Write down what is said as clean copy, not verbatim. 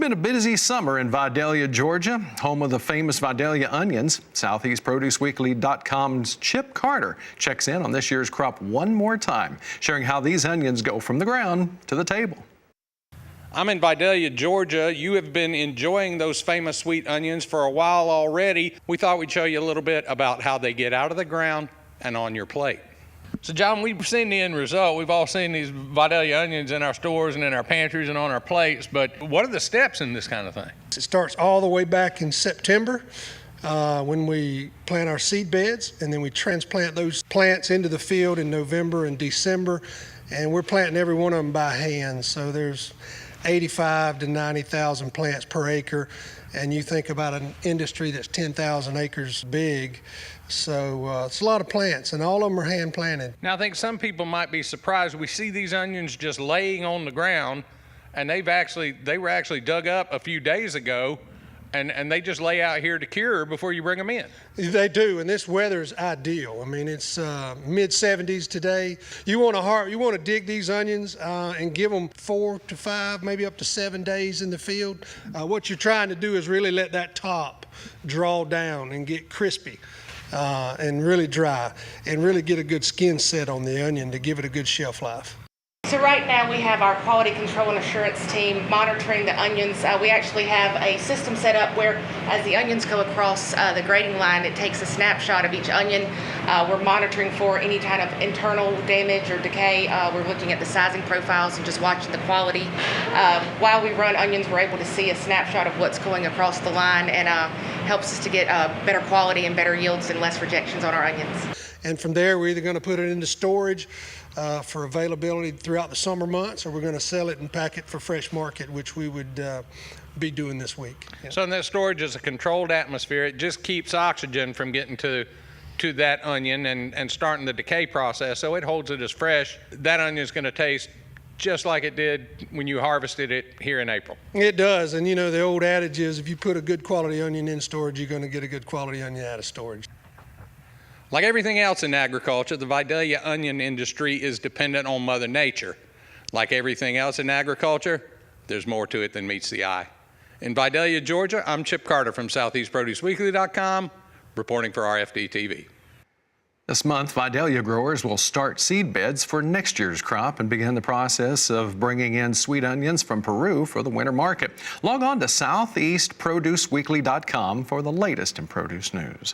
been a busy summer in Vidalia, Georgia, home of the famous Vidalia Onions. SoutheastProduceWeekly.com's Chip Carter checks in on this year's crop one more time, sharing how these onions go from the ground to the table. I'm in Vidalia, Georgia. You have been enjoying those famous sweet onions for a while already. We thought we'd show you a little bit about how they get out of the ground and on your plate. So John, we've seen the end result. We've all seen these Vidalia onions in our stores and in our pantries and on our plates, but what are the steps in this kind of thing? It starts all the way back in September when we plant our seed beds, and then we transplant those plants into the field in November and December, and we're planting every one of them by hand. So there's 85 to 90,000 plants per acre, and you think about an industry that's 10,000 acres big. So it's a lot of plants, and all of them are hand planted. Now I think some people might be surprised. We see these onions just laying on the ground, and they were actually dug up a few days ago, and they just lay out here to cure before you bring them in. They do, and this weather is ideal. I mean, it's mid-70s today. You want to dig these onions and give them 4 to 5, maybe up to 7 days in the field. What you're trying to do is really let that top draw down and get crispy and really dry, and really get a good skin set on the onion to give it a good shelf life. So right now we have our quality control and assurance team monitoring the onions. We actually have a system set up where as the onions go across the grading line, it takes a snapshot of each onion. We're monitoring for any kind of internal damage or decay. We're looking at the sizing profiles and just watching the quality. While we run onions, we're able to see a snapshot of what's going across the line, and helps us to get better quality and better yields and less rejections on our onions. And from there, we're either going to put it into storage for availability throughout the summer months, or we're going to sell it and pack it for fresh market, which we would be doing this week. Yeah. So in that storage is a controlled atmosphere. It just keeps oxygen from getting to that onion and starting the decay process, so it holds it as fresh. That onion is going to taste just like it did when you harvested it here in April. It does, and you know the old adage is if you put a good quality onion in storage, you're going to get a good quality onion out of storage. Like everything else in agriculture, the Vidalia onion industry is dependent on Mother Nature. Like everything else in agriculture, there's more to it than meets the eye. In Vidalia, Georgia, I'm Chip Carter from SoutheastProduceWeekly.com, reporting for RFD-TV. This month, Vidalia growers will start seed beds for next year's crop and begin the process of bringing in sweet onions from Peru for the winter market. Log on to SoutheastProduceWeekly.com for the latest in produce news.